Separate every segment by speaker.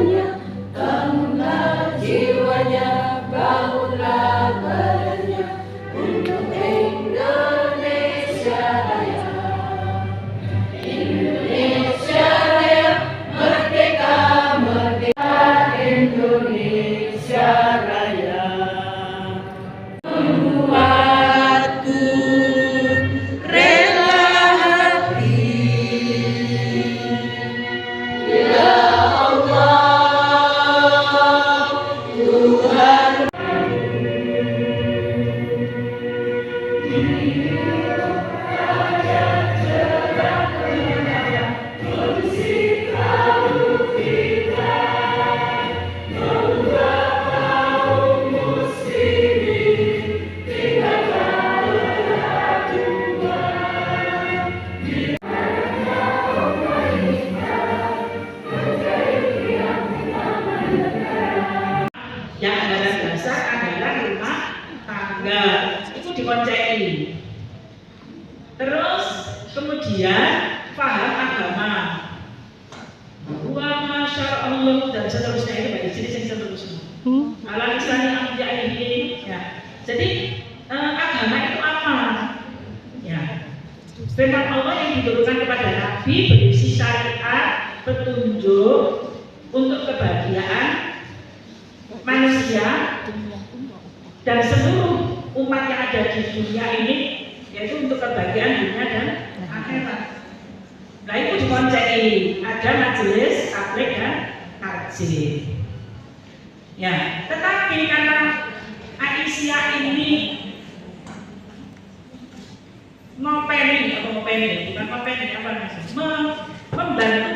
Speaker 1: jiwanya, bangunlah jiwanya, bangunlah badannya untuk Indonesia Raya. Indonesia Raya, merdeka, merdeka Indonesia Raya. Membuatku rela hati, ya Allah Tuhan.
Speaker 2: Yang anggaran dasar, anggaran rumah tangga itu dikoncei. Terus kemudian paham agama, wa masya Allah dan seterusnya, itu dari sini seterusnya. Ala lisani amja ini ya. Jadi agama itu apa? Ya. Firman Allah yang diturunkan kepada Nabi berisi syariat, petunjuk untuk kebahagiaan manusia dan seluruh umat yang ada di dunia ini, yaitu untuk kebahagiaan dunia dan akhirat. Nah itu dikoncei, ada majelis tabligh dan tarjih. Ya, tetapi karena Aisyah ini membantu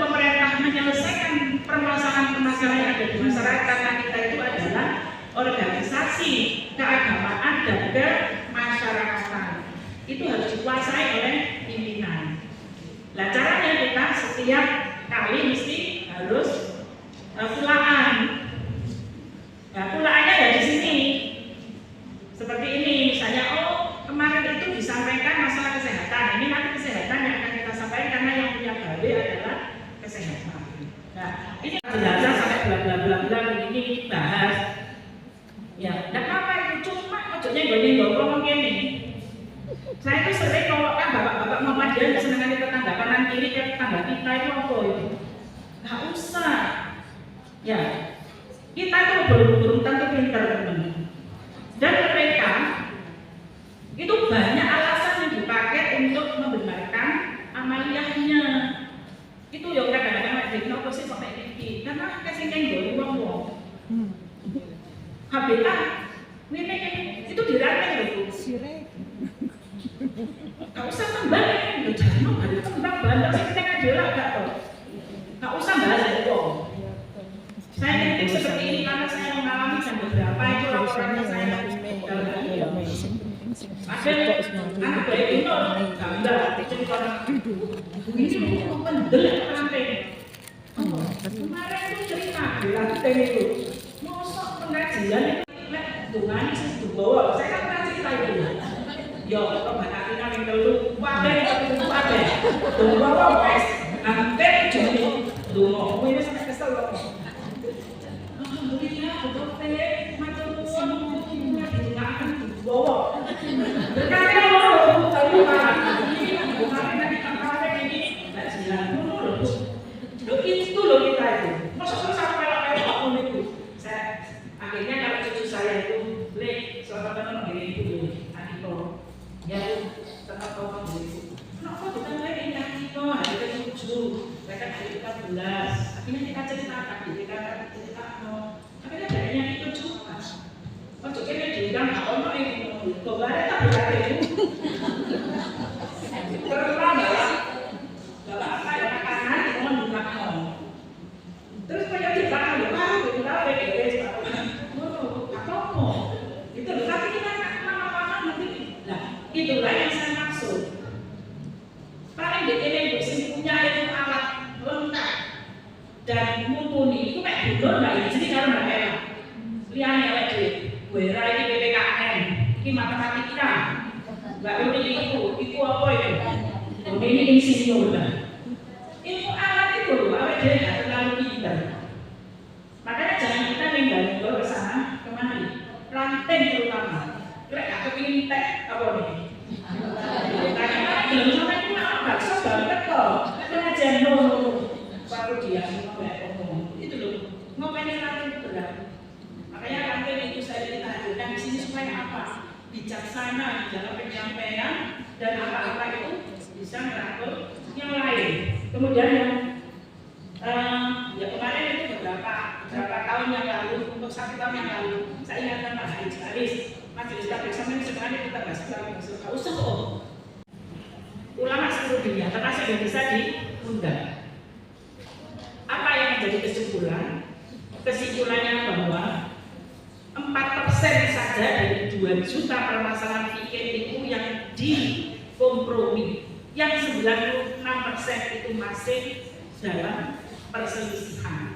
Speaker 2: pemerintah menyelesaikan permasalahan-permasalahan yang ada di masyarakat, karena kita itu adalah organisasi keagamaan dan kemasyarakatan. Itu harus dikuasai oleh pimpinan. Nah caranya kita setiap kali mesti harus pulaan. Nah pulaannya ya di sini. Seperti ini misalnya, kemarin itu disampaikan masalah kesehatan. Ini nanti kesehatan yang akan kita sampaikan karena yang punya gawe adalah kesehatan. Nah, ini jenazah sampai bla ini bahas. Ya, enggak apa itu, cuma ojoknya ngomong gini. Saya itu sering kalau kan bapak-bapak Muhammadiyah senengan tetangga kanan kiri ke tetangga kita itu apa itu? Enggak usah. Ya. Kita itu belum tentu pintar, teman. Dan mereka itu banyak alasan yang dipakai untuk membenarkan amaliyahnya. Itu yang kadang-kadang jadi nopo sih sampai ini, karena kasih kenggol wong. HBK, ini itu dirangkai loh. Gak usah kembali, jangan ada tembak bandar sih kita ngajulah gak toh. Gak usah bahas itu. Saya kritik seperti ini karena saya mengalami jam beberapa itu laporannya saya dalam hal ini. Ada anak baik itu gambar cerita orang ini mendelek sampai kemarin itu cerita bilang itu mosok pengajian itu dengan itu bawa saya kan pernah cerita itu yo kok batasi nang telu wae itu wae bawa guys hampir jadi dungo kuwi wis kesel loh. Alhamdulillah dokter macam semua akan bawa. Berkali mau tahu kan? Ini kemarin nanti kemarin ini nggak jalan dulu. Itu loh kita itu. Masa sampai apa itu? Saya akhirnya kalau cucu saya itu beli selama begini itu Anito. Ya tetap tahu begini. Kenapa kita lagi Anito? Hari ke-7, mereka hari ke-11. Akhirnya kita cerita kita no. Akhirnya kayaknya itu juga. Oh, jadi diundang nggak ono itu, kemarin tak berani itu. Terlalu ya, bapak apa ya makanan itu mau buka no. Terus kayak di belakang ya, itu apa ya? Apa mau? Itu tapi kita nggak apa-apa nanti. Nah, itulah yang saya maksud. Paling di ini punya itu alat lengkap dan mumpuni itu kayak dulu nggak ini jadi cara nggak enak. Lihat lagi. Wera ini PPKN, ini matematika, nggak ini itu apa itu? Ini insinyur lah. Itu alat itu loh, awet dia nggak terlalu pintar. dibawa ke sana, kemari, ranting terutama. Kira nggak kepingin teh apa nih? Tanya belum sampai itu apa? Bakso banget kok. Pengajian dulu, baru dia ngomong. Itu loh, ngomongin ranting berat. Makanya ranting itu saya ditajukkan di sini supaya apa? Bijaksana di dalam penyampaian dan apa-apa itu bisa merangkul yang lain. Kemudian yang ya kemarin itu beberapa tahun yang lalu, untuk 1 tahun yang lalu, saya ingatkan Pak Haris, majelis taklim sampai sekarang kita bahas tentang usul ulama seluruh dunia, termasuk Indonesia diundang. Apa yang menjadi kesimpulan? Kesimpulannya bahwa 4% saja dari 2 juta permasalahan fikih itu yang dikompromi, yang 96% itu masih dalam perselisihan.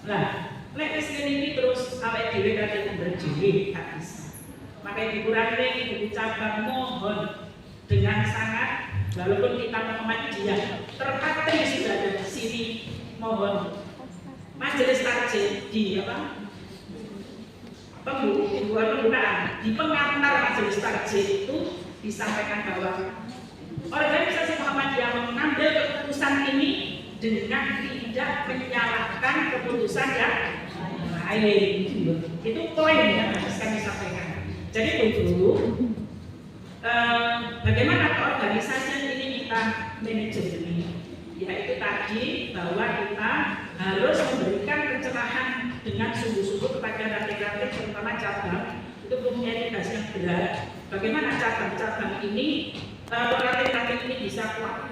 Speaker 2: Nah, lek ini terus awake dhewe kate berdiri gak bisa. Makanya dikurangi buku cabang mohon dengan sangat, walaupun kita Muhammadiyah terpatri sudah ada di sini, mohon majelis taklim di penggunaan di pengantar majelis taklim itu disampaikan bahwa organisasi Muhammadiyah mengambil keputusan ini dengan tidak menyalahkan keputusan yang lain. Itu poin yang harus kami sampaikan. Jadi itu bagaimana keorganisasian ini kita manajemen, yaitu tadi bahwa kita harus memberikan pencerahan dengan sungguh-sungguh kepada ranting-ranting terutama cabang itu punya tugas yang berat. Bagaimana cabang-cabang ini ranting-ranting ini bisa kuat?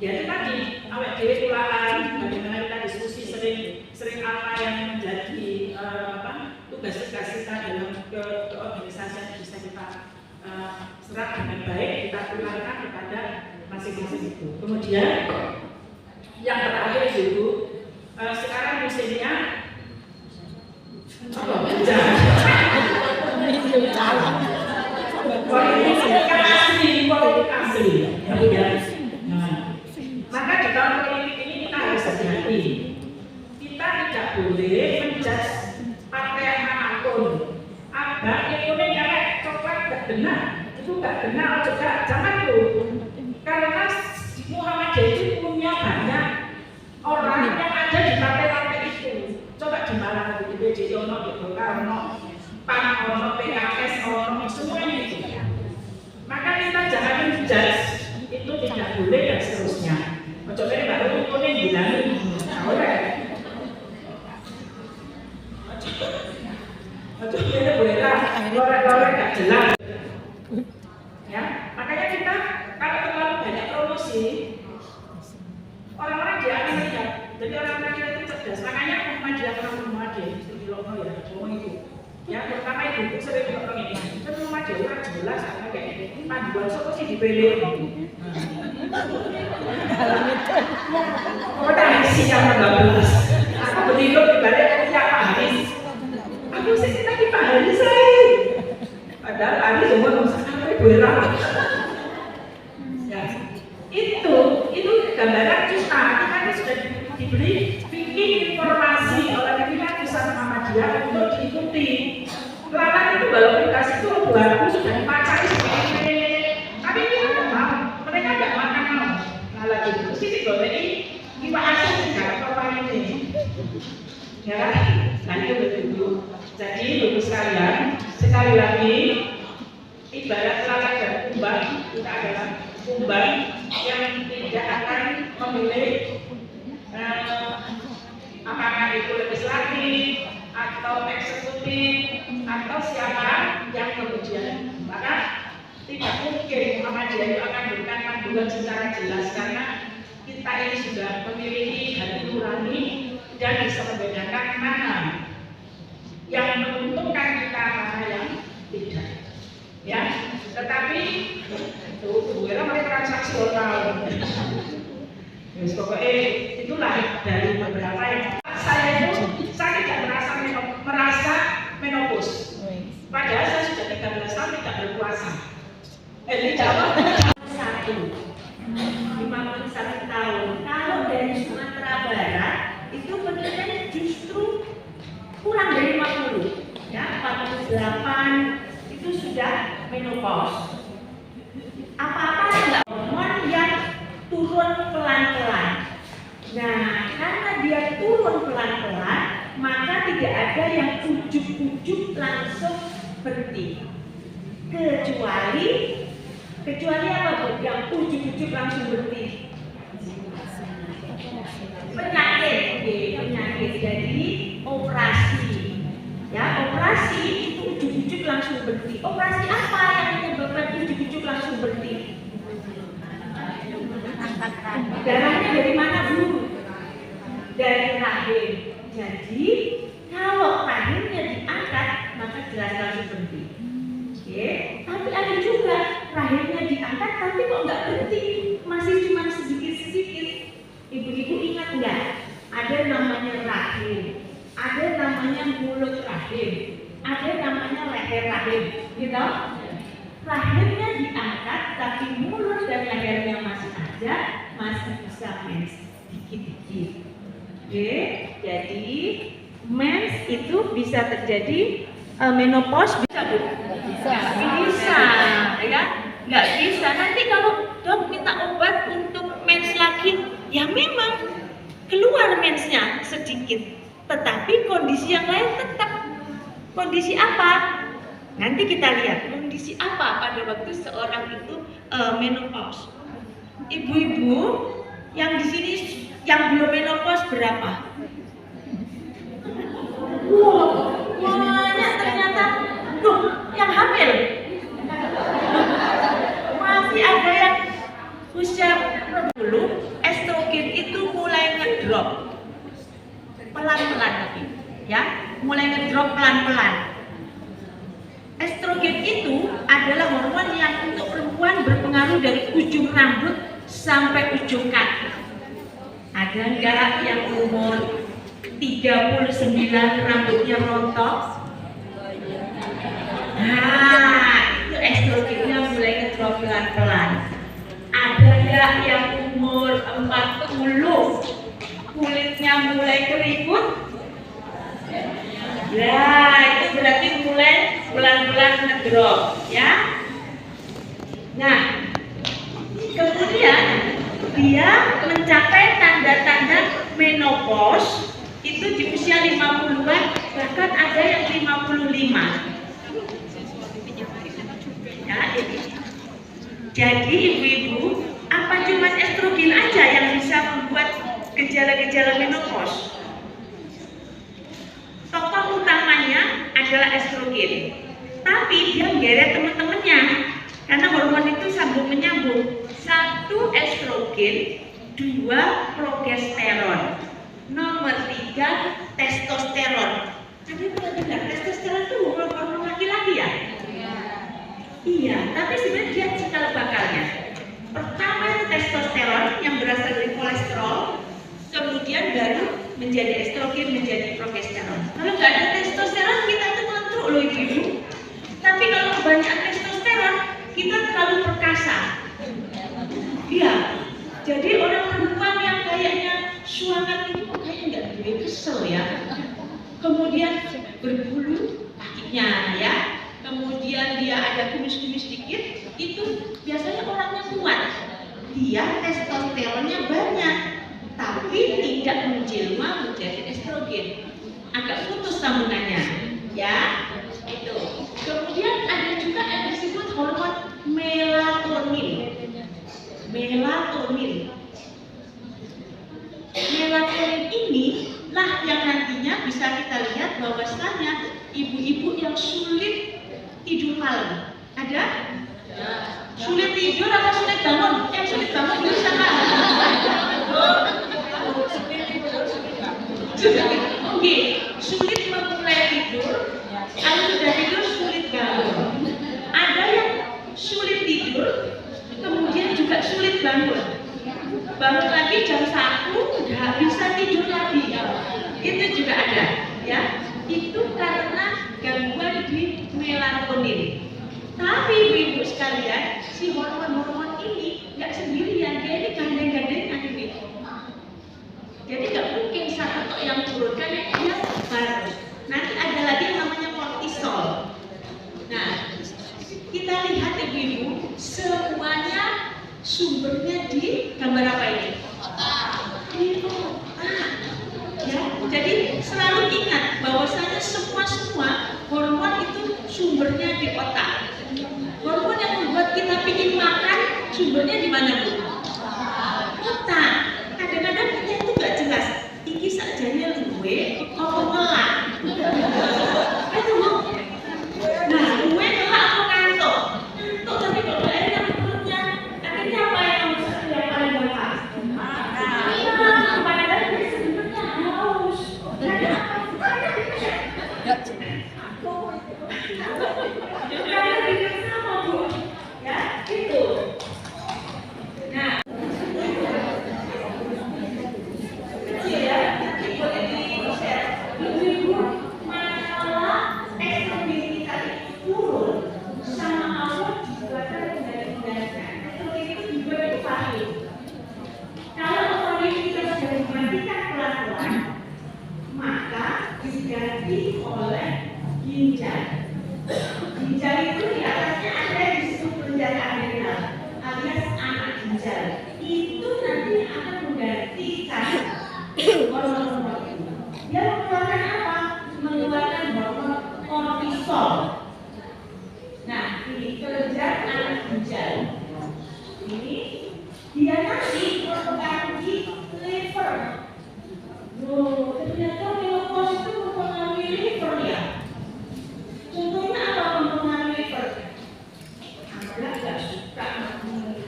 Speaker 2: Ya itu tadi awak dhewe kulaan, bagaimana kita diskusi sering apa yang menjadi tugas-tugas kita dalam keorganisasian bisa kita serap dengan baik, kita tularkan kepada masing-masing itu. Kemudian yang terakhir itu sekarang musimnya politik asli. Maka di tahun politik ini kita harus hati-hati. Kita tidak boleh menjudge partai manapun. Abang ekonomi kayak coklat gak benar, itu gak benar juga, jangan tuh. Karena Muhammadiyah itu punya banyak orang yang ada di partai-partai itu. Coba di mana di PDI, di Golkar, PAN, PKS, semuanya itu. Maka kita jangan menjudge, itu tidak boleh dan seterusnya. Coba ini baru ini bilangin, boleh. Coba boleh lah, lorek-lorek gak jelas. Ya, makanya kita kalau terlalu banyak promosi, orang-orang dia akan melihat. Jadi orang-orang kita itu cerdas. Makanya Muhammadiyah di Lombok ya, ngomong itu. Ya, pertama itu sering ngomong ini. Terus Muhammadiyah orang jelas, kayak ini panduan sopo sih dipilih. Oh, tak isi yang bagus. Aku berdiri di balik Pak Haris. Aku sih kita di Pak Haris saya. Padahal Haris cuma sampai berapa. Ya, itu gambaran kita kan sudah diberi bikin informasi oleh pimpinan pusat Muhammadiyah untuk diikuti. Kelapa itu walaupun dikasih itu baru sudah dipacari seperti ini. Tapi kita nggak mau, mereka nggak makan mau. Nah lagi itu sih boleh ini kita asal tidak apa ini. Ya kan? Nah itu betul. Jadi ibu sekalian, sekali lagi ibarat lalat dan kumbang kita adalah kumbang yang tidak akan memilih apakah itu legislatif atau eksekutif atau siapa yang kemudian, maka tidak mungkin Muhammadiyah itu akan memberikan panduan secara jelas karena kita ini sudah memiliki hati nurani dan bisa membedakan mana yang menguntungkan kita, mana yang tidak. Ya, tetapi itu bukan transaksional. Pokoknya itulah dari beberapa yang saya tidak merasa menopause. Padahal saya sudah 13 tahun tidak berpuasa. Dijawab 51 tahun. Kalau dari Sumatera Barat itu penelitian justru
Speaker 3: 8 itu sudah menopause. Apa-apa enggak hormon yang turun pelan-pelan. Nah, karena dia turun pelan-pelan, maka tidak ada yang ujuk-ujuk langsung berhenti. Kecuali apa Bu? Yang ujuk-ujuk langsung berhenti. Penyakit. Jadi operasi. Ya, operasi itu ujuk-ujuk langsung berhenti. Operasi apa yang menyebabkan ujuk-ujuk langsung berhenti? Darahnya dari mana Bu? Dari rahim. Jadi kalau rahimnya diangkat, maka jelas langsung berhenti. Oke, tapi ada juga rahimnya diangkat tapi kok nggak berhenti, masih cuma sedikit-sedikit. Ibu-ibu ingat nggak? Ada namanya rahim, ada namanya mulut rahim, ada namanya leher rahim, gitu? Rahimnya diangkat tapi mulut dan lehernya masih ada, masih bisa mens dikit-dikit. Oke, jadi mens itu bisa terjadi menopause bisa Bu? Bisa, ya kan? Nggak bisa. Nanti kalau dok minta obat untuk mens lagi, ya memang keluar mensnya sedikit, tetapi kondisi yang lain tetap. Kondisi apa? Nanti kita lihat kondisi apa pada waktu seorang itu menopause. Ibu-ibu yang di sini yang belum menopause berapa? Wow, banyak ternyata. Tuh, yang hamil masih ada yang usia dulu. Estrogen itu mulai ngedrop pelan-pelan tapi ya, mulai ngedrop pelan-pelan. Estrogen itu adalah hormon yang untuk perempuan berpengaruh dari ujung rambut sampai ujung kaki. Ada enggak yang umur 39 rambutnya rontok? Nah, itu estrogennya mulai ngedrop pelan-pelan. Ada enggak yang umur 40 kulitnya mulai keriput? Ya, itu berarti mulai pelan-pelan ngedrop, ya. Nah, kemudian dia mencapai tanda-tanda menopause itu di usia 50-an, bahkan ada yang 55. Ya, ini. Jadi ibu-ibu, apa cuma estrogen aja yang bisa membuat gejala-gejala menopause? Tokoh utamanya adalah estrogen, tapi dia menggeret teman-temannya karena hormon itu sambung menyambung. 1 estrogen, 2 progesteron, nomor 3 testosteron. Tadi pernah dengar testosteron itu hormon laki-laki ya? Iya, tapi sebenarnya dia cikal bakalnya. Pertama itu testosteron yang berasal dari kolesterol, kemudian baru menjadi estrogen, menjadi progesteron. Kalau nggak ada testosteron kita itu ngantuk loh ibu-ibu. Tapi kalau kebanyakan testosteron kita terlalu perkasa. Iya, jadi orang perempuan yang kayaknya suangan itu kayaknya nggak boleh kesel ya. Kemudian berbulu kakinya ya. Kemudian dia ada kumis-kumis dikit, itu biasanya orangnya kuat. Dia testosteronnya banyak, tapi tidak menjelma menjadi estrogen. Agak putus sambungannya, ya. Itu. Kemudian ada juga yang disebut hormon melatonin. Melatonin ini lah yang nantinya bisa kita lihat bahwasanya ibu-ibu yang sulit tidur malam. Ada? Ya. Sulit tidur atau sulit bangun? Yang sulit bangun itu siapa? Oke, sulit memulai tidur, kalau sudah tidur sulit bangun. Ada yang sulit tidur, kemudian juga sulit bangun. Bangun lagi jam 1, nggak bisa tidur lagi. Itu juga ada, ya. Itu karena gangguan di melatonin. Tapi ibu-ibu sekalian, si hormon-hormon ini nggak sendirian, dia ini gandeng-gandengan ini. Jadi nggak mungkin satu yang turunkan dia harus. Nanti ada lagi yang namanya kortisol. kita lihat ibu-ibu, semuanya sumbernya di gambar apa ini? Di otak. Ya, jadi selalu ingat bahwasanya semua hormon itu sumbernya di otak. Hormon yang membuat kita ingin makan sumbernya di mana, Bu? Otak. Kadang-kadang kita itu nggak jelas. Iki sakjane luwe apa ngelak? Itu Bu. Nah, luwe ngelak apa ngantuk? Ngantuk tapi kok nggak enak perutnya. Akhirnya apa yang harus dilakukan Bapak? Padahal dia sebenarnya haus. Karena bikin sama Bu. Ya, itu. Nah, ginjal itu di atasnya ada yang disebut kelenjar adrenal alias anak ginjal. Itu nanti akan menggantikan hormon-hormon itu. Dia mengeluarkan apa? Mengeluarkan hormon kortisol. Nah, ini kelenjar anak ginjal. Ini dia nanti mempengaruhi liver. Loh, ternyata menopause itu mempengaruhi liver ya. Contohnya apa mempengaruhi liver? Anda nggak suka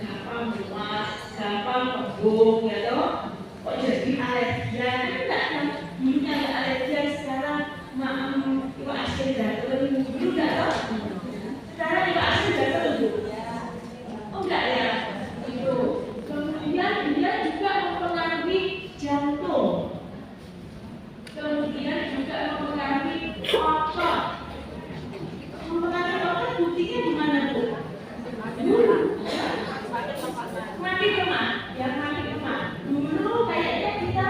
Speaker 3: gampang mual, gampang kembung, ya toh? Kok jadi alergian? Enggak kan? Dulunya ada alergian, sekarang iwa asin gatel. Dulu enggak toh? Sekarang iwa asin gatel dulu. Oh enggak ya? Itu. Kemudian dia juga mempengaruhi jantung. Kemudian juga mempengaruhi otot. Mempengaruhi otot buktinya di mana, Bu? Mati lemah, ya mati lemah. Dulu kayaknya kita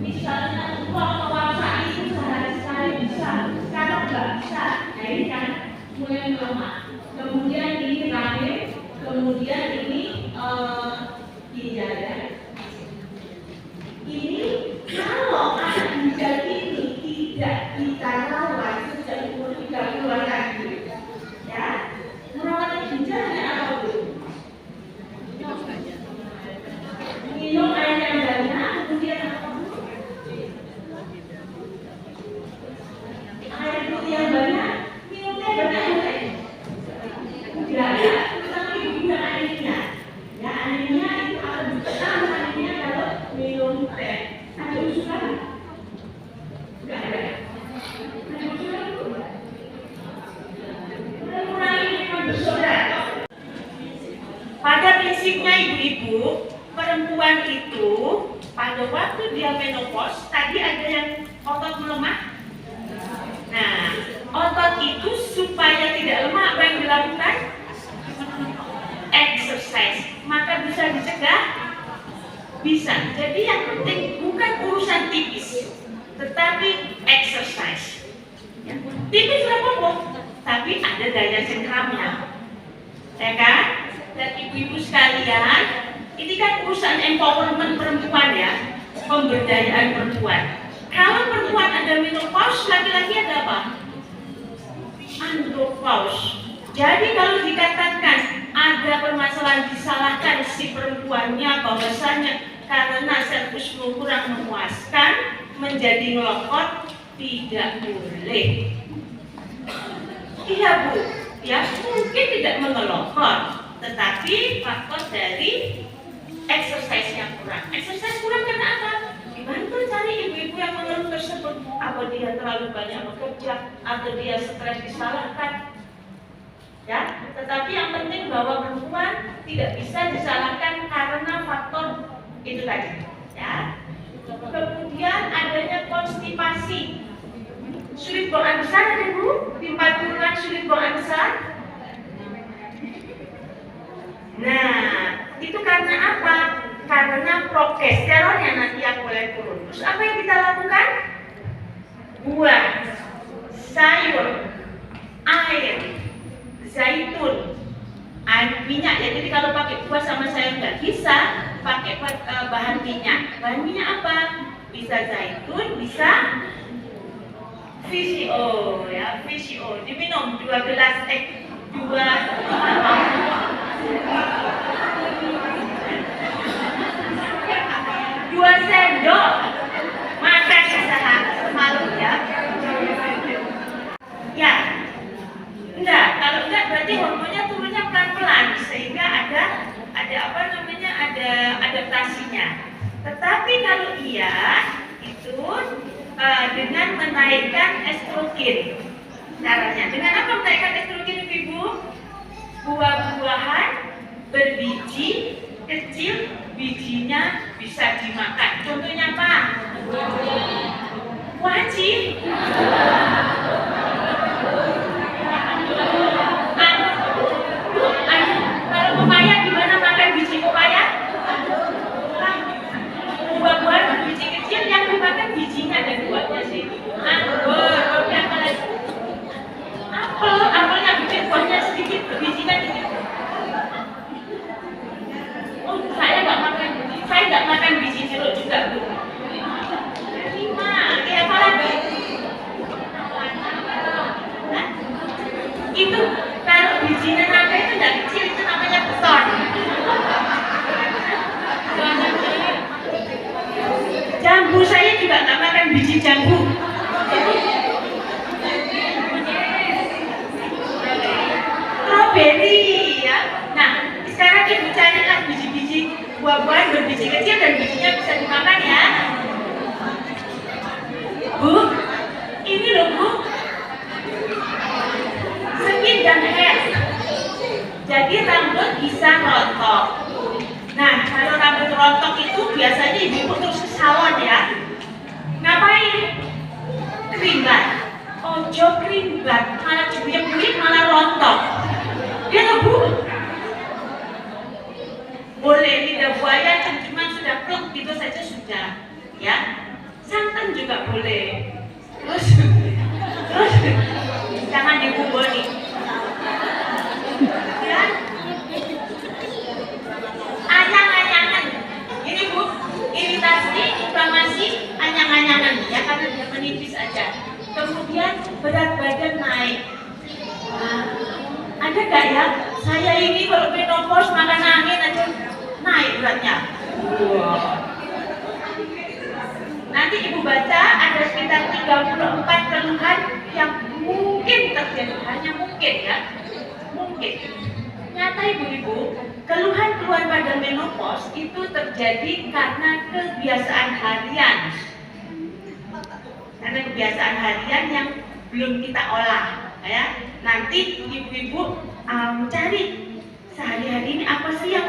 Speaker 3: misalnya puasa itu sehari sekali bisa, sekarang nggak bisa. Nah ini kan mulai melemah. Kemudian ini rahim, kemudian ini ginjal ya. Ini kalau anak ginjal ini tidak kita rawat sejak umur 30-an lagi, ya, merawat ginjal apa Bu? Minum air yang banyak, kemudian apa? Air putih yang banyak, minumnya banyak boleh. Enggak ya, tapi juga anemia. Ya anemia itu akan berkurang anemia kalau minum teh. Ada usulan? Enggak ada. Ada usulan Bu? Mengurangi minuman bersoda. Pada prinsipnya ibu-ibu, perempuan itu pada waktu dia menopause tadi ada yang otot melemah. Nah, otot itu supaya tidak lemah apa yang dilakukan? Exercise. Maka bisa dicegah? Bisa. Jadi yang penting bukan urusan tipis, tetapi exercise. Ya. Tipis apa? Tapi ada daya cengkramnya, ya kan? Dan ibu-ibu sekalian, ini kan urusan empowerment perempuan ya, pemberdayaan perempuan. Kalau perempuan ada menopause, laki-laki ada apa? Andropause. Jadi kalau dikatakan ada permasalahan disalahkan si perempuannya bahwasanya karena servismu kurang memuaskan menjadi ngelokot, tidak boleh. Iya Bu, ya mungkin tidak mengelokot, tetapi faktor dari exercise yang kurang. Exercise kurang karena apa? Dibantu cari ibu-ibu yang mengeluh tersebut. Apa dia terlalu banyak bekerja, atau dia stres disalahkan? Ya, tetapi yang penting bahwa perempuan tidak bisa disalahkan karena faktor itu tadi. Ya. Kemudian adanya konstipasi. Sulit buang besar ada Bu? Di 40-an sulit buang besar? Nah, itu karena apa? Karena progesteronnya nanti yang mulai turun. Terus apa yang kita lakukan? Buah, sayur, air, zaitun, Jadi kalau pakai buah sama sayur nggak bisa, pakai bahan minyak. Bahan minyak apa? Bisa zaitun, bisa fish oil ya, fish oil. Diminum 2 gelas 2 sendok makan semalam ya. Ya, enggak. Kalau enggak berarti hormonnya turunnya pelan-pelan sehingga ada apa namanya, ada adaptasinya. Tetapi kalau iya itu dengan menaikkan estrogen. Caranya dengan apa menaikkan estrogen, Ibu? Buah-buahan berbiji kecil, bijinya bisa dimakan. Contohnya apa? Wajib. Kalau pepaya gimana makan biji pepaya? Buah-buahan berbiji kecil yang dimakan bijinya dan buahnya sih. Anggur, apa lagi? Apelnya bikin buahnya sedikit, bijinya dikit. Oh, saya nggak makan biji jeruk juga, Bu. Apa lagi? Nah, itu kalau bijinya nangka itu nggak kecil, itu namanya beton. Jambu saya juga nggak makan biji jambu. Strawberry ya. Nah, sekarang Ibu carilah biji-biji buah-buahan berbiji kecil dan bijinya bisa dimakan ya. Bu, ini loh Bu, skin dan hair. Jadi rambut bisa rontok. Nah, kalau rambut rontok itu biasanya ibu terus ke salon ya. Ngapain? Kerimbat. Ojo kerimbat, malah jebuyek-buyek malah rontok. Ya loh Bu. Boleh lidah buaya cuma sudah pluk gitu saja sudah, ya. Santan juga boleh. Terus jangan dibuboni. Ya. Anyang-anyangan. Ini Bu, iritasi, inflamasi, anyang-anyangan ya, karena dia menipis aja. Kemudian berat badan naik. Ada nggak ya? Saya ini kalau menopause makan angin aja naik beratnya. Nanti Ibu baca ada sekitar 34 keluhan yang mungkin terjadi, hanya mungkin ya, mungkin. Nyata Ibu-ibu, keluhan pada menopause itu terjadi karena kebiasaan harian. Karena kebiasaan harian yang belum kita olah, ya. Nanti Ibu-ibu cari sehari-hari ini apa sih yang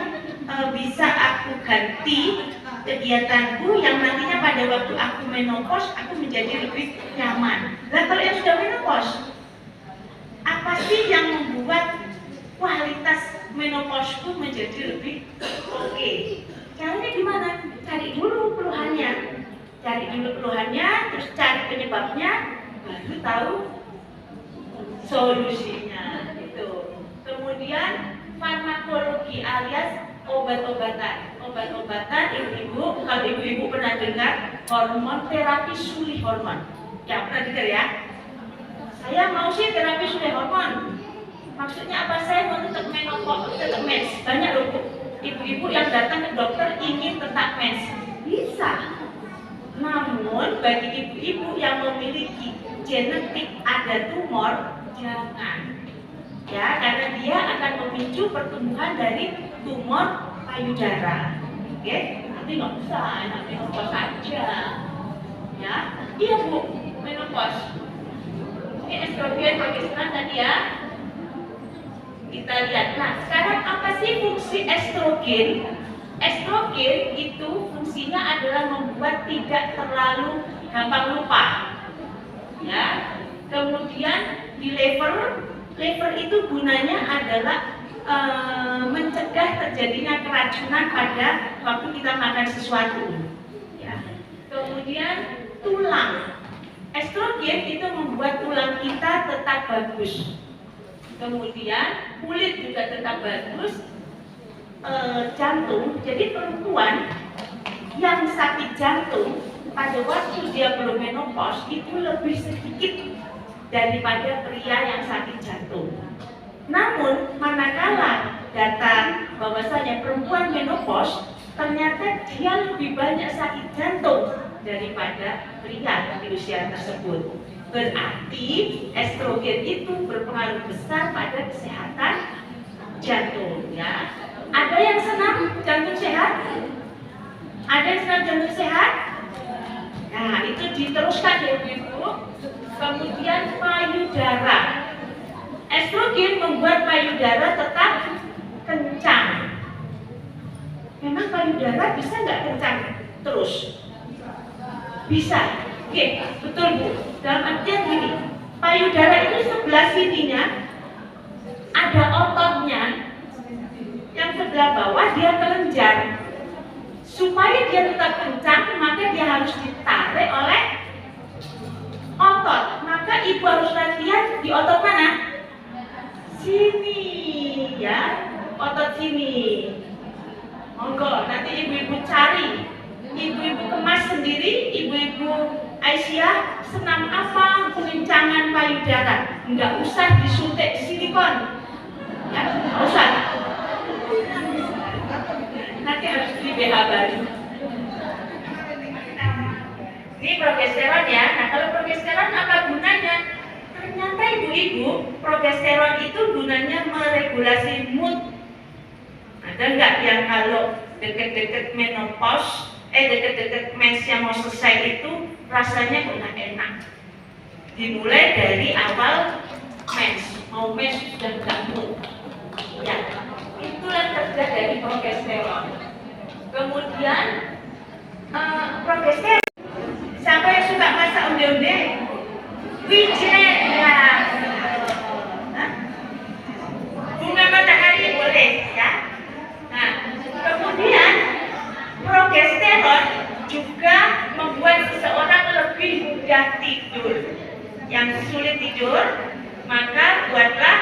Speaker 3: bisa aku ganti kegiatanku yang nantinya pada waktu aku menopause aku menjadi lebih nyaman. Nah, kalau yang sudah menopause, apa sih yang membuat kualitas menopauseku menjadi lebih oke? Caranya gimana? Cari dulu keluhannya, terus cari penyebabnya, baru tahu solusinya. Gitu. Kemudian farmakologi alias obat-obatan ibu-ibu, kalau ibu-ibu pernah dengar hormon terapi sulih hormon, ya pernah dengar ya? Saya mau sih terapi sulih hormon. Maksudnya apa? Saya mau tetap menopause, tetap mens. Banyak loh ibu-ibu yang datang ke dokter ingin tetap mens. Bisa. Namun bagi ibu-ibu yang memiliki genetik ada tumor, jangan. Ya, karena dia akan memicu pertumbuhan dari tumor payudara. Oke, nanti nggak usah, nanti menopause aja. Ya, iya Bu, menopause. Ini estrogen progesteron tadi ya. Kita lihat. Nah, sekarang apa sih fungsi estrogen? Estrogen itu fungsinya adalah membuat tidak terlalu gampang lupa. Ya. Kemudian di lever itu gunanya adalah mencegah terjadinya keracunan pada waktu kita makan sesuatu. Ya. Kemudian tulang. Estrogen itu membuat tulang kita tetap bagus. Kemudian kulit juga tetap bagus. jantung. Jadi perempuan yang sakit jantung pada waktu dia belum menopause itu lebih sedikit daripada pria yang sakit jantung. Namun manakala data bahwasanya perempuan menopause ternyata dia lebih banyak sakit jantung daripada pria di usia tersebut. Berarti estrogen itu berpengaruh besar pada kesehatan jantung, ya. Ada yang senang jantung sehat? Ada yang senang jantung sehat? Nah, itu diteruskan ya Ibu. Kemudian payudara. Estrogen membuat payudara tetap kencang. Memang payudara bisa nggak kencang terus? Bisa. Oke, betul Bu. Dalam artian gini, payudara itu sebelah sininya ada ototnya, yang sebelah bawah dia kelenjar. Supaya dia tetap kencang, maka dia harus ditarik oleh otot. Maka ibu harus latihan di otot mana? Sini, ya, otot sini. Monggo, nanti ibu-ibu cari, ibu-ibu kemas sendiri, ibu-ibu Aisyah senam apa pengencangan payudara. Enggak usah disuntik silikon, ya, enggak usah. Nanti harus beli BH baru. Ini progesteron ya. Nah, kalau progesteron apa gunanya? Ternyata ibu-ibu, progesteron itu gunanya meregulasi mood. Ada nggak yang kalau deket-deket menopause, deket-deket mensnya mau selesai itu rasanya kok enak. Dimulai dari awal mens, mau mens sudah nggak mood. Ya, itulah kerja dari progesteron. Kemudian progesteron. Siapa yang suka masak onde-onde? Wijen ya. Bunga matahari boleh ya. Nah, kemudian progesteron juga membuat seseorang lebih mudah tidur. Yang sulit tidur, maka buatlah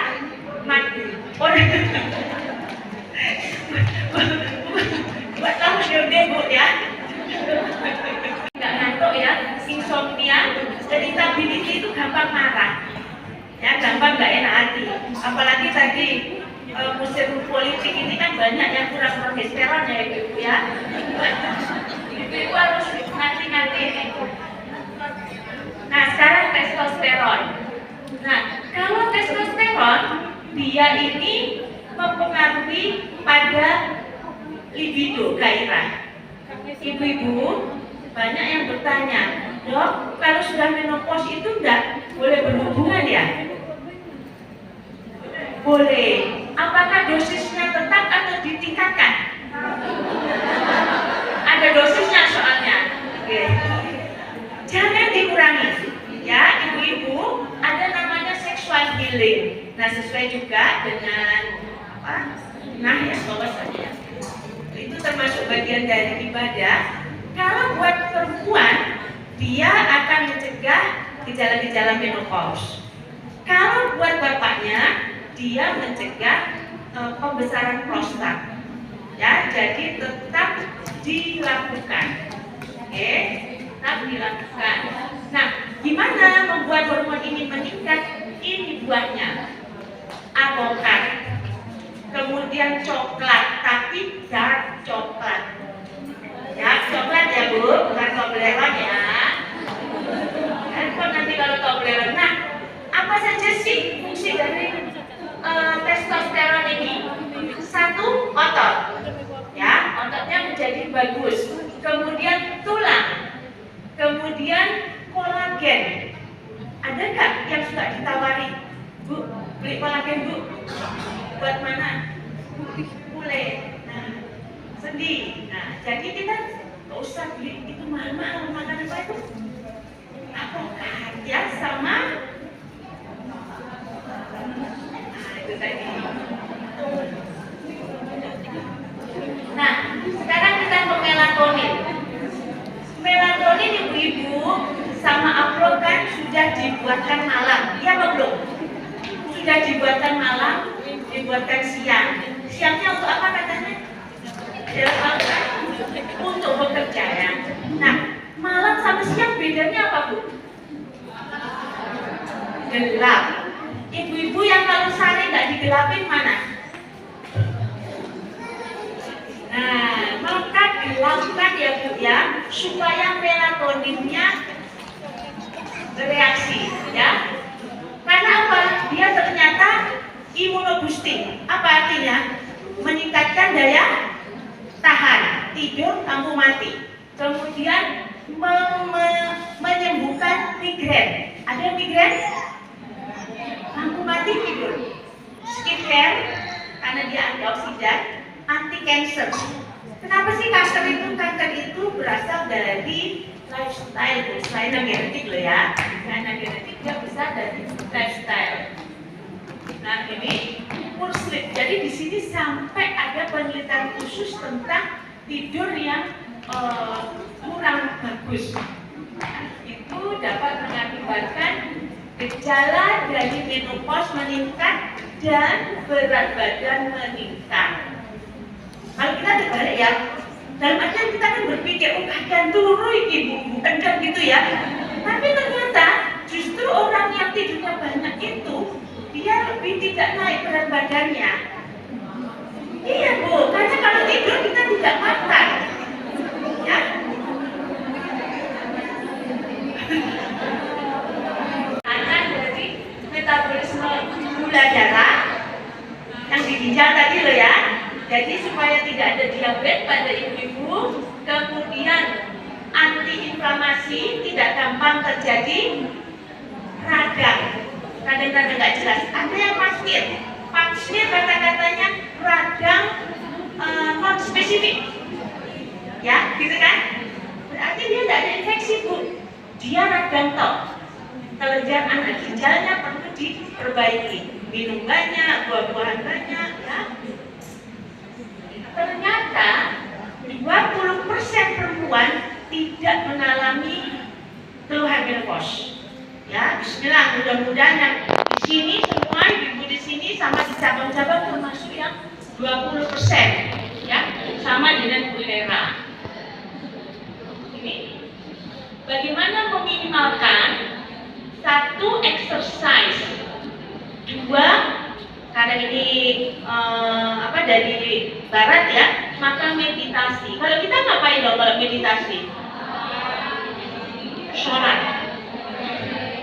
Speaker 3: buatlah onde-onde Bu ya. Nggak ngantuk ya, insomnia, irritability itu gampang marah, ya, gampang nggak enak hati. Apalagi tadi musim politik ini kan banyak yang kurang progesteron ya ibu ya. Ibu harus ngerti-ngerti ini. Nah sekarang testosteron. Nah kalau testosteron dia ini mempengaruhi pada libido, gairah. Ibu-ibu banyak yang bertanya, Dok, kalau sudah menopause itu enggak boleh berhubungan ya? Boleh. Apakah dosisnya tetap atau ditingkatkan? Ada dosisnya soalnya. Oke. Jangan dikurangi. Ya, ibu-ibu, ada namanya sexual healing. Nah, sesuai juga dengan apa? Nah, ya, bahwasanya itu termasuk bagian dari ibadah. Kalau buat perempuan, dia akan mencegah gejala-gejala menopause. Kalau buat bapaknya, dia mencegah pembesaran prostat. Ya, jadi tetap dilakukan. Oke, tetap dilakukan. Nah, gimana membuat hormon ini meningkat? Ini buahnya. Avokat. Kemudian coklat, tapi dark coklat. Ya, coklat ya Bu, bukan Toblerone ya. Kok nanti kalau Toblerone. Nah, apa saja sih fungsi dari testosteron ini? Satu, otot. Ya, ototnya menjadi bagus. Kemudian tulang. Kemudian kolagen. Ada nggak yang suka ditawari? Bu, beli kolagen Bu. Buat mana? Kulit. Nah, sendi. Nah, jadi kita nggak usah beli itu mahal-mahal. Makan apa itu? Avokat ya, sama. Nah, itu tadi. Nah, sekarang kita ke melatonin. Melatonin ibu-ibu sama Apro kan sudah dibuatkan malam. Iya apa belum? Sudah dibuatkan malam, dibuatkan siang. siangnya untuk apa katanya? Dalam untuk bekerja ya. Nah, malam sama siang bedanya apa Bu? Gelap. Ibu-ibu yang kalau sehari nggak digelapin mana? Nah, maka dilakukan ya Bu ya, supaya melatoninnya bereaksi ya. Karena apa? Dia ternyata imunoboosting. Apa artinya? Meningkatkan daya tahan, tidur kamu mati. Kemudian menyembuhkan migrain. Ada migrain? Kamu mati tidur. Skincare karena dia antioksidan, anti cancer. Kenapa sih kanker itu? Kanker itu berasal dari lifestyle, selain genetik loh ya. Karena genetik dia besar dari lifestyle. Nah ini poor sleep. Jadi di sini sampai ada penelitian khusus tentang tidur yang kurang bagus. Itu dapat mengakibatkan gejala dari menopause meningkat dan berat badan meningkat. Kalau kita terbalik ya, dalam artian kita kan berpikir, oh badan turun ibu, kencang gitu ya. Tapi ternyata justru orang yang tidurnya banyak itu dia lebih tidak naik berat badannya. Iya Bu, karena kalau tidur kita tidak makan, ya. Karena dari metabolisme gula darah yang di ginjal tadi loh ya. Jadi supaya tidak ada diabetes pada ibu-ibu, kemudian antiinflamasi, tidak gampang terjadi radang. Kadang-kadang nggak jelas. Ada yang pasmir. Pasmir kata-katanya radang non spesifik. Ya, gitu kan? Berarti dia tidak ada infeksi Bu. Dia radang tok. Kelenjar anak ginjalnya perlu diperbaiki. Minum banyak, buah-buahan banyak, ya. Ternyata 20% perempuan tidak mengalami keluhan menopause. Ya, bismillah, mudah-mudahan yang di sini semua ibu di sini sama di cabang-cabang termasuk yang 20%, ya, sama dengan Bu Hera. Ini, bagaimana meminimalkan? 1, exercise. 2, karena ini dari barat ya, maka meditasi. Kalau kita ngapain dong kalau meditasi? Sholat.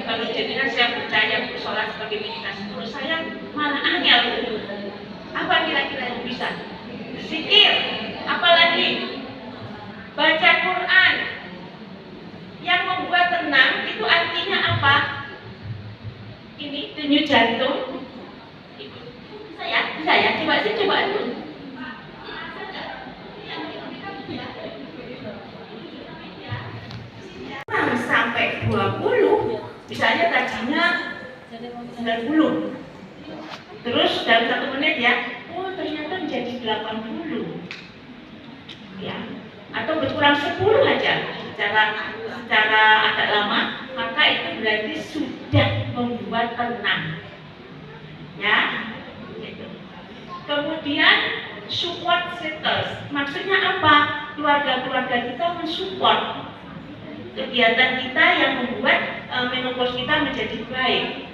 Speaker 3: Kalau jadinya saya percaya sholat sebagai meditasi, menurut saya malah angel. Apa kira-kira yang bisa? Zikir, apalagi baca Quran. Yang membuat tenang itu artinya apa? Ini denyut jantung. Bisa ya, coba dulu. Sampai 20, misalnya tadinya 90. Terus dalam 1 menit ya, oh ternyata menjadi 80. Ya, atau berkurang 10 aja secara agak lama, maka itu berarti sudah membuat tenang. Ya. Kemudian support status, maksudnya apa? Keluarga-keluarga kita mensupport kegiatan kita yang membuat menopause kita menjadi baik.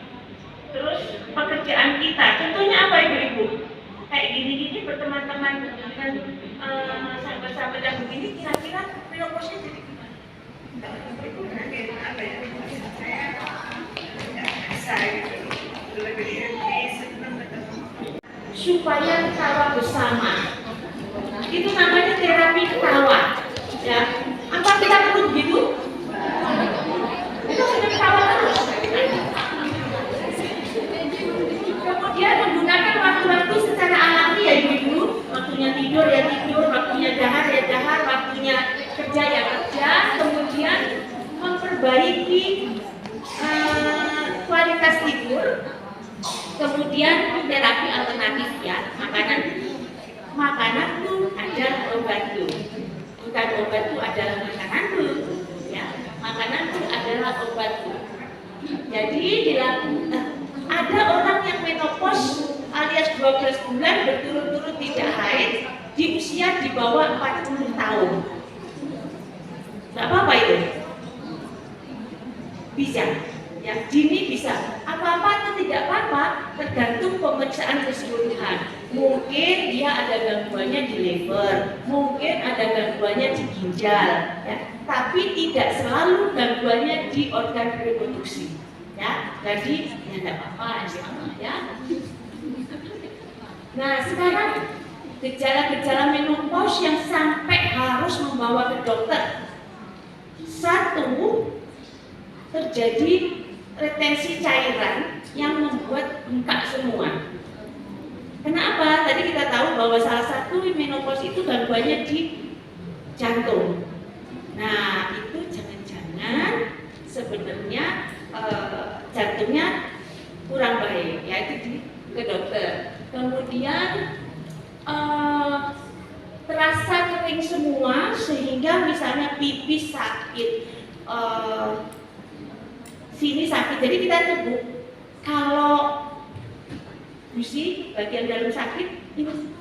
Speaker 3: Terus pekerjaan kita, contohnya apa ibu-ibu? Kayak gini-gini berteman-teman dengan sahabat-sahabat yang begini, kira-kira menopause-nya jadi gimana? Apa ya? Saya lebih happy, senang ketemu. Supaya tawa bersama, itu namanya terapi ketawa. Ya, apa kita perlu begitu? Itu sudah ketawa terus. Kemudian menggunakan waktu-waktu secara alami ya ibu, waktunya tidur ya tidur, waktunya dahar ya dahar, waktunya kerja ya kerja. Kemudian memperbaiki kualitas tidur. Kemudian terapi alternatif ya, makanan itu ada obat itu, bukan obat itu adalah makanan itu, ya, makanan itu adalah obat itu. Jadi ada orang yang menopause alias 12 bulan berturut-turut tidak haid di usia di bawah 40 tahun. Nggak apa-apa itu. Bisa. Ya, dini bisa. Apa-apa atau tidak apa-apa tergantung pemeriksaan keseluruhan. Mungkin dia ada gangguannya di liver, mungkin ada gangguannya di ginjal, ya. Tapi tidak selalu gangguannya di organ reproduksi. Ya, jadi ya tidak apa-apa, ya. Nah, sekarang gejala-gejala menopause yang sampai harus membawa ke dokter. Satu, terjadi retensi cairan yang membuat bengkak semua. Kenapa? Tadi kita tahu bahwa salah satu menopause itu gangguannya di jantung. Nah, itu jangan-jangan sebenarnya jantungnya kurang baik, ya itu ke dokter. Kemudian terasa kering semua sehingga misalnya pipi sakit, sini sakit. Jadi kita tunggu kalau gusi bagian dalam sakit ini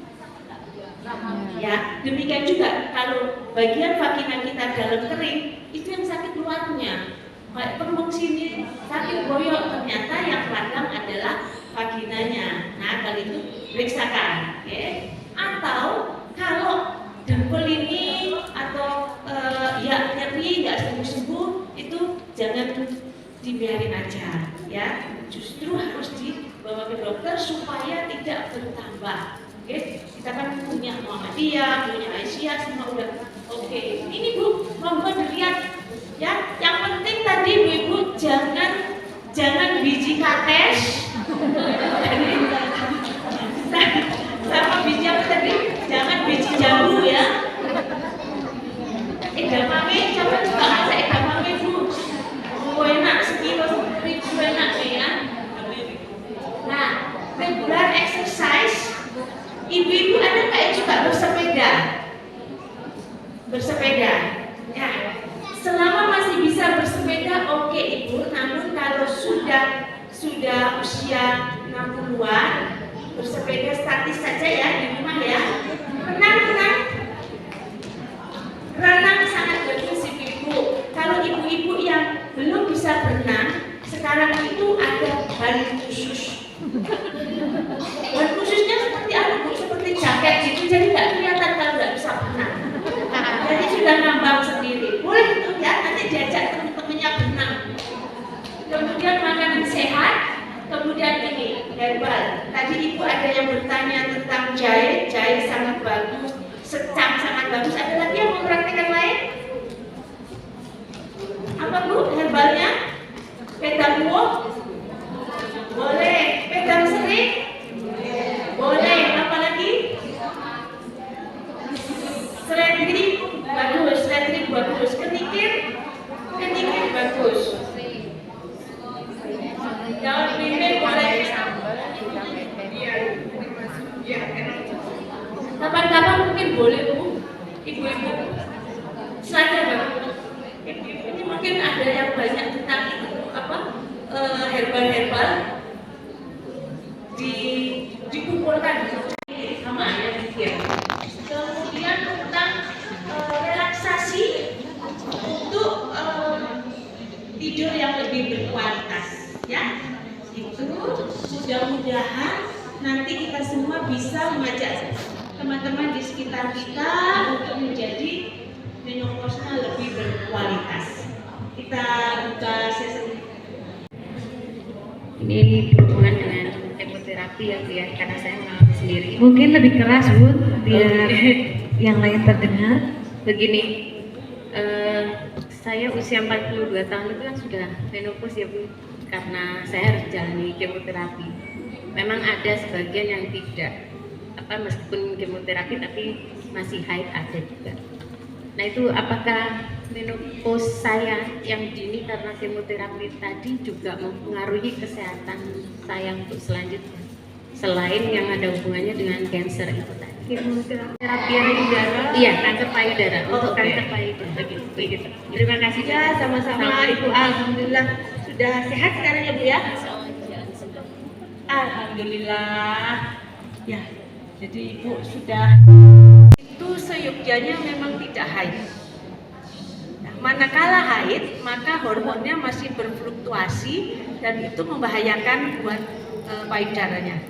Speaker 3: ya, demikian juga kalau bagian vagina kita dalam kering itu yang sakit luarnya. Kayak permung sini sakit boyok, ternyata yang radang adalah vaginanya. Nah, kali itu periksakan, okay? Atau kalau dempul ini atau ya nyeri nggak sembuh-sembuh, itu jangan dibiarin aja, ya. Justru harus dibawa ke dokter supaya tidak bertambah. Oke, kita kan punya Muhammadiyah, punya Aisyah, semua udah oke. Ini Bu, monggo dilihat. Ya, yang penting tadi Bu-ibu jangan biji kates. Sama biji apa tadi? Jangan biji jambu ya. Edamame, coba juga ada edamame Bu. Enak sekilo 1.000 enak ya. Nah, regular exercise. Ibu-ibu ada nggak yang juga bersepeda? Bersepeda, ya. Selama masih bisa bersepeda, oke Ibu. Namun kalau sudah usia 60-an, bersepeda statis saja ya di rumah ya. Renang sangat bagus Ibu. Kalau ibu-ibu yang belum bisa berenang, sekarang itu ada ban khusus. Ban khususnya seperti apa Bu? Seperti jaket gitu, jadi nggak kelihatan kalau nggak bisa berenang. Jadi sudah ngambang sendiri. Boleh itu ya, nanti diajak teman-temannya berenang. Kemudian makanan sehat, kemudian ini herbal. Tadi Ibu ada yang bertanya tentang jahe sangat bagus, secang sangat bagus. Ada lagi yang mau praktekkan lain? Apa Bu herbalnya? Pedang buah? Boleh. Pedang sering? Boleh. Apa lagi? Seledri bagus, seledri bagus. Kenikir bagus. Daun pimpin boleh. Kapan-kapan mungkin boleh Bu, ibu-ibu. Sadar bagus. Ini mungkin ada yang banyak tentang itu apa herbal dikumpulkan sama ayah pikir. Kemudian tentang relaksasi untuk tidur yang lebih berkualitas, ya. Itu mudah-mudahan nanti kita semua bisa mengajak teman-teman di sekitar kita untuk menjadi menopause-nya lebih berkualitas. Kita buka sesi.
Speaker 4: Ini berhubungan dengan kemoterapi ya Bu ya, karena saya mengalami sendiri.
Speaker 5: Mungkin lebih keras Bu, biar yang lain terdengar.
Speaker 4: Begini, saya usia 42 tahun itu kan sudah menopause ya Bu, karena saya harus jalani kemoterapi. Memang ada sebagian yang tidak, meskipun kemoterapi tapi masih haid ada juga. Nah itu apakah menopause saya yang dini karena kemoterapi tadi juga mempengaruhi kesehatan saya untuk selanjutnya, selain yang ada hubungannya dengan cancer itu tadi?
Speaker 5: Kemoterapi payudara.
Speaker 4: Iya, kanker payudara. Untuk kanker payudara. Begitu. Terima kasih
Speaker 5: Ya, sama-sama Ibu. Alhamdulillah sudah sehat sekarang ya Bu ya. Alhamdulillah.
Speaker 3: Ya, jadi Ibu sudah itu seyogyanya memang tidak haid. Nah, manakala haid, maka hormonnya masih berfluktuasi dan itu membahayakan buat payudaranya.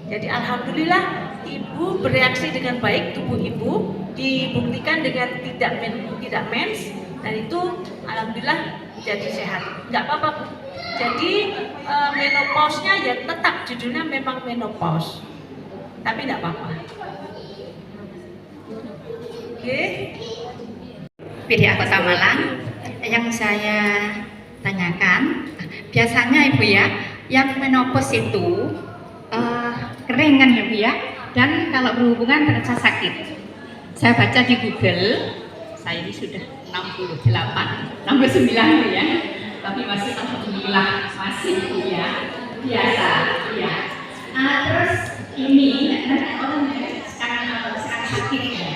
Speaker 3: Jadi alhamdulillah Ibu bereaksi dengan baik, tubuh Ibu dibuktikan dengan tidak mens dan itu alhamdulillah jadi sehat. Nggak apa-apa Bu. Jadi menopause-nya ya tetap judulnya memang menopause. Tapi tidak apa-apa. Oke.
Speaker 6: PDA Kota Malang, yang saya tanyakan, biasanya Ibu ya, yang menopause itu kering kan ya Bu ya, dan kalau berhubungan terasa sakit. Saya baca di Google, saya ini sudah 69 Bu ya, tapi masih alhamdulillah masih Bu ya, biasa ya. Terus ini orang sekarang sakit ya,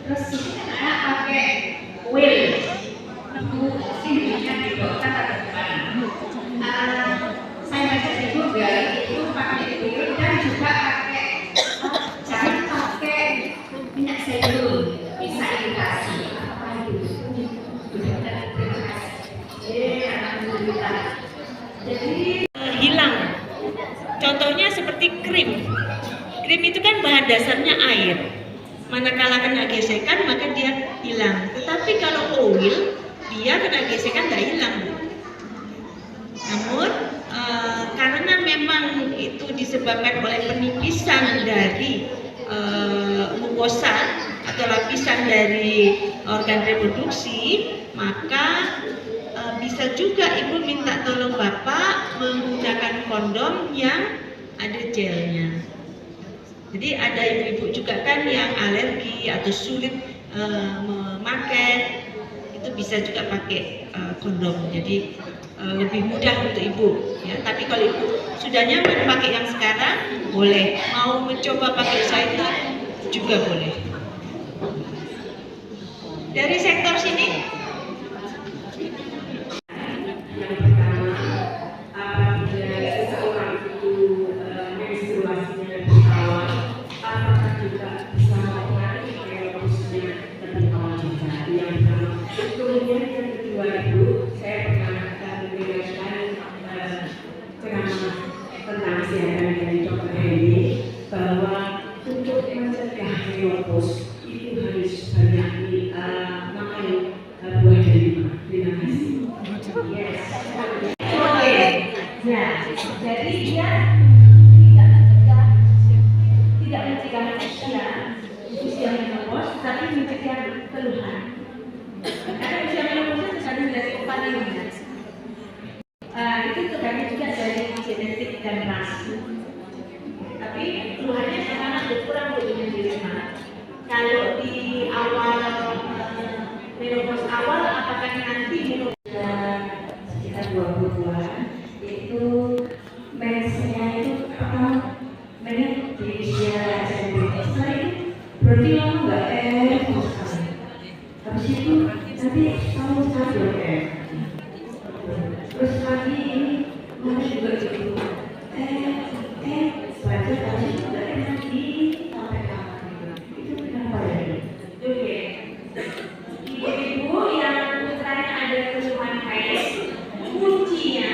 Speaker 6: terus saya pakai oil ini di dokter atau gimana? Saya baca di Google itu pakai oil dan juga pakai jangan pakai minyak zaitun, bisa iritasi.
Speaker 3: Jadi hilang. Contohnya seperti krim. Krim itu kan bahan dasarnya air. Manakala kena gesekan maka dia hilang. Tetapi kalau oil dia kena gesekan nggak hilang. Namun karena memang itu disebabkan oleh penipisan dari mukosa atau lapisan dari organ reproduksi, maka bisa juga Ibu minta tolong Bapak menggunakan kondom yang ada gelnya. Jadi ada ibu-ibu juga kan yang alergi atau sulit memakai, itu bisa juga pakai kondom. Jadi lebih mudah untuk Ibu. Ya. Tapi kalau Ibu sudah nyaman pakai yang sekarang, boleh. Mau mencoba pakai zaitun juga boleh. Dari sektor sini.
Speaker 7: Bahwa untuk mencegah menopause itu harus banyak makan buah dan buah. Terima kasih.
Speaker 3: Yes. Oke. Nah, jadi dia tidak mencegah usia menopause, tapi mencegah keluhan. Karena usia menopause itu tadi dari kepanikan. Itu tergantung juga dari genetik dan ras. Tapi keluhannya sangat berkurang dengan di rumah. Kalau di awal menopause awal, apakah nanti menopause
Speaker 7: Sekitar 2 bulan itu mensnya itu menit di usia setelah itu berarti lama nggak sekali. Habis itu nanti kamu sekali terus lagi ini mana juga gitu baca tadi sudah nanti sampai kapan itu kenapa ya?
Speaker 3: Oke. Ibu-ibu yang putranya ada keluhan haid, kuncinya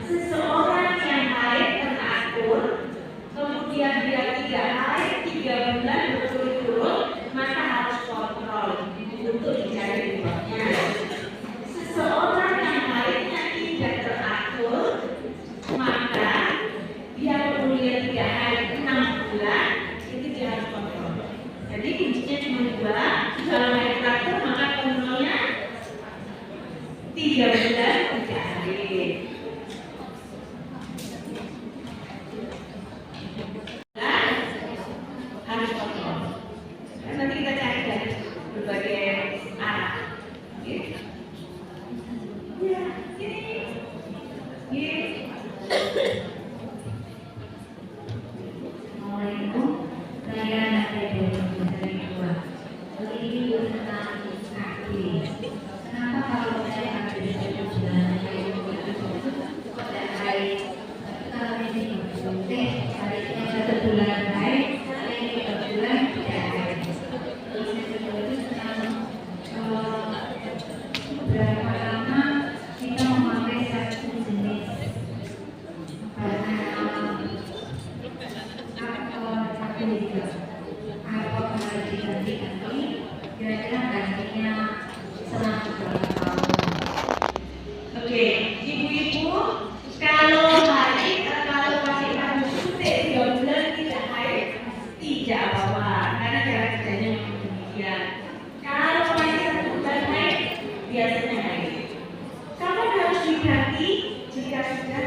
Speaker 3: seseorang yang haid teratur, kemudian dia tidak haid 3 bulan berturut-turut, maka harus kontrol untuk dicari penyebabnya. Seseorang yang haidnya tidak teratur, maka dia kemudian tidak haid 6 bulan, itu dia harus kontrol. Jadi kuncinya cuma 2, kalau haid teratur maka kontrolnya 3 bulan tidak haid. Harus kontrol. Nanti kita cari dari berbagai arah. Oke? Ya, ini.
Speaker 5: Assalamualaikum. Saya dari dua. Ini tentang kaki. Kenapa kalau saya habis 7 bulan kok tidak haid? Kalau ini hari 1 bulan haid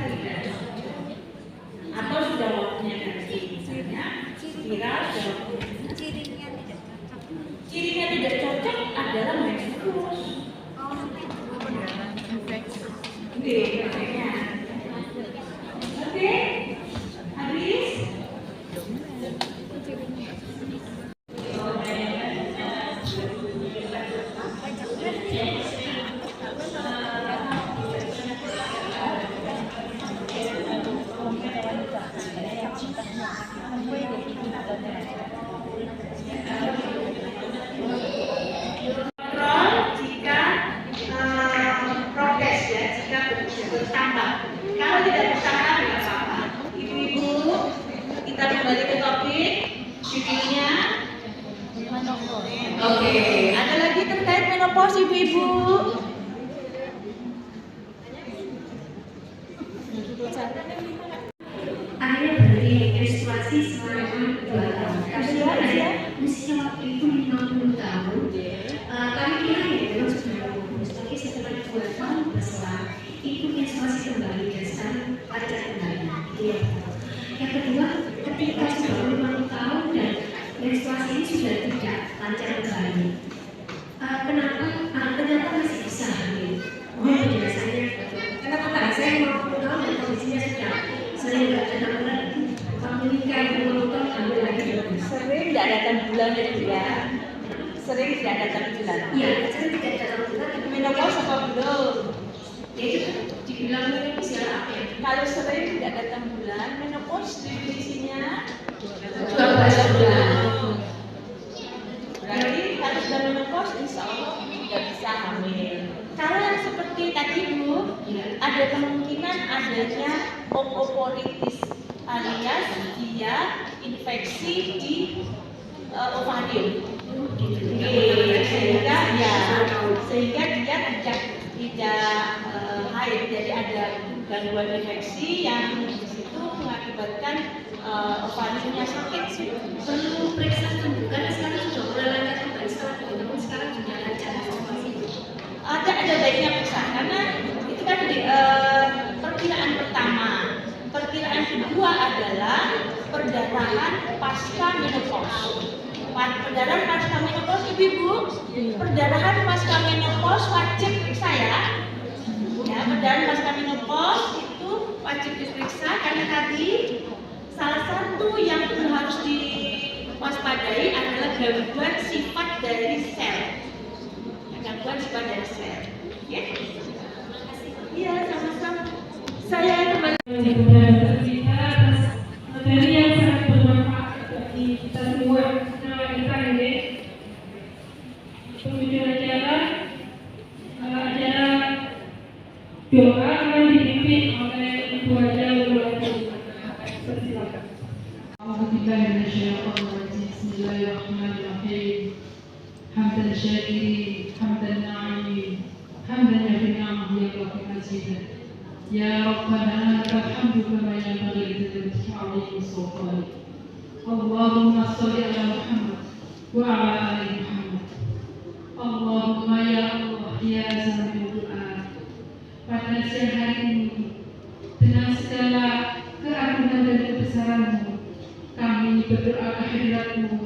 Speaker 2: tidak cocok atau sudah waktunya ganti, misalnya spiral sudah waktunya. Cirinya tidak cocok adalah menstruus. Oke, habis. Kontrol jika progres ya, jika bertambah. Kalau tidak bertambah tidak apa-apa. Ibu-ibu, kita kembali ke topik judulnya. Oke, ada lagi terkait menopause ibu-ibu.
Speaker 5: Akhirnya berhenti menstruasi selama 2 tahun. Karena usia waktu itu 50 tahun. Kami kira ya memang sudah lulus, tapi setelah 2 tahun berselang itu menstruasi kembali dan sekarang lancar kembali. Itu yang pertama. Yang kedua, ketika sudah 50 tahun dan menstruasi ini sudah tidak lancar kembali. Kenapa? Ternyata masih bisa hamil. Mohon penjelasannya. Karena kakak saya 50 tahun dan kondisinya sedang sering nggak datang bulan, waktu nikah 50 tahun hamil lagi.
Speaker 2: Sering tidak datang bulan ya. Sering tidak datang bulan.
Speaker 5: Iya, sering tidak datang bulan.
Speaker 2: Menopause apa belum?
Speaker 5: Ya itu dibilang usia apa ya?
Speaker 2: Kalau sering tidak datang bulan, menopause definisinya
Speaker 5: 12 bulan.
Speaker 2: Berarti kalau sudah menopause, insya Allah tidak bisa hamil. Kalau yang seperti tadi Bu, ada kemungkinan adanya ooporitis alias dia infeksi di ovarium. Sehingga dia tidak haid, jadi ada gangguan infeksi yang di situ mengakibatkan ovariumnya sakit.
Speaker 5: Perlu periksa tubuh karena sekarang sudah mulai lancar kembali setelah 2 tahun, sekarang sudah lancar.
Speaker 2: Ada baiknya periksa karena itu kan perkiraan pertama. Perkiraan kedua adalah perdarahan pasca menopause. Perdarahan pasca menopause ibu-ibu, perdarahan pasca menopause wajib periksa ya. Ya, perdarahan pasca menopause itu wajib diperiksa karena tadi salah satu yang harus diwaspadai adalah gangguan sifat dari sel. Gangguan sifat dari sel. Ya. Iya, sama-sama. Saya kembali.
Speaker 8: Materi yang sangat bermanfaat bagi kita semua. Nah, kita ini penghujung acara doa yang dipimpin oleh Ibu Haja Nurul. Silakan.
Speaker 9: Bismillahirrahmanirrahim. Hamdan syakirin, hamdan na'imin, hamdan yafi ni'amah ya Rabbi mazidah. Ya Rabbana lakal hamdu kama yanbaghi li jalali wajhika sultanik. Allahumma shalli ala Muhammad wa ala ali Muhammad. Allahumma ya Allah ya sami'ud du'a. Pada siang hari ini dengan segala keagungan dan kebesaran-Mu kami berdoa kehadirat-Mu.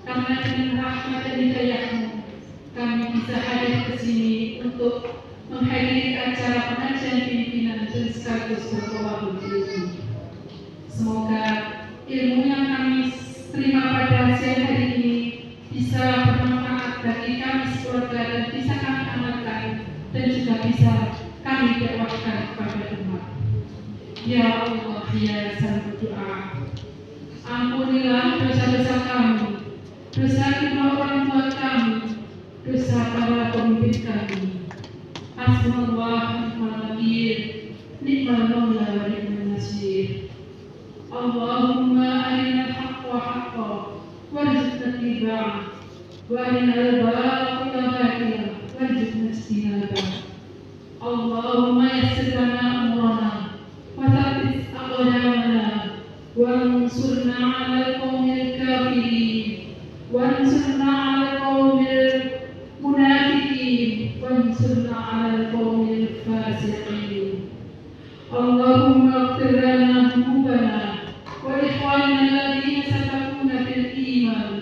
Speaker 9: Karena dengan rahmat dan hidayah-Mu kami bisa hadir ke sini untuk menghadiri acara pengajian pimpinan dan sekaligus bertawaful ilmu. Semoga ilmu yang kami terima pada siang hari ini bisa bermanfaat bagi kami sekeluarga dan bisa kami amalkan dan juga bisa kami dakwahkan kepada umat. Ya Allah, ya Sang Doa, ampunilah dosa-dosa kami, dosa kedua orang tua kami, dosa para pemimpin kami. Hasbunallah wa ni'mal wakil, ni'mal maula wa ni'mal nasir. Allahumma arina al-haqqa haqqan warzuqna ittiba'ah wa arina al-batila batilan warzuqna ijtinabah. Allahumma yassir lana umurana wa thabbit aqdamana wansurna 'alal qaumil kafirin wansurna 'alal qaumil munafiqin wansurna 'alal qaumil fasiqin. Allahumma اللهم اغفر لنا ذنوبنا ولإخواننا الذين سبقونا بالإيمان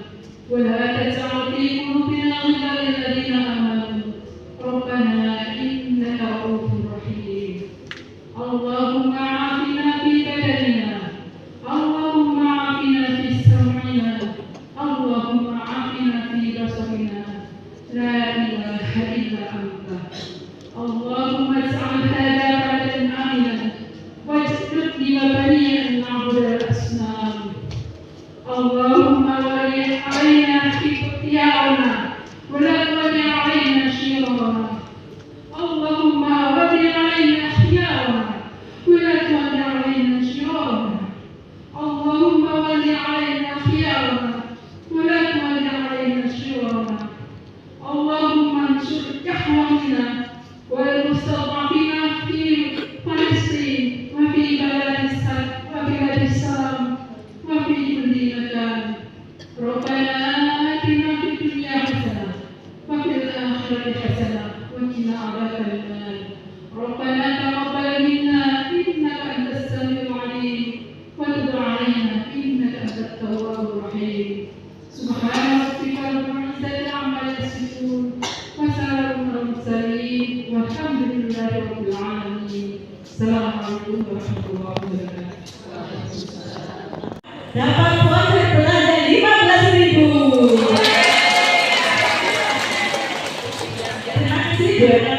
Speaker 9: ولا تجعل في قلوبنا غلا للذين آمنوا ربنا إنك رؤوف رحيم. اللهم عافنا في بدننا، اللهم عافنا في سمعنا، اللهم عافنا في بصرنا، لا إله إلا أنت. اللهم اجعل هذا بلدا آمنا واجعلني وبني أن نعبد الأصنام. اللهم ولي علينا خيارنا ولا تولي علينا شرارنا. اللهم ولي علينا خيارنا ولا تولي علينا شرارنا. اللهم ولي علينا خيارنا ولا تولي علينا شرارنا. اللهم انصر إخواننا والمستضعفين في فلسطين وفي بلاد الشام وفي كل مكان. ربنا آتنا في الدنيا حسنة وفي الآخرة حسنة وقنا عذاب النار. ربنا تقبل منا إنك أنت السميع العليم وتب علينا إنك أنت التواب الرحيم. سبحان ربك رب العزة عما يصفون وسلام على المرسلين والحمد لله رب العالمين. السلام عليكم ورحمة الله وبركاته.
Speaker 1: Dapat voucher belanja 15.000. Terima kasih.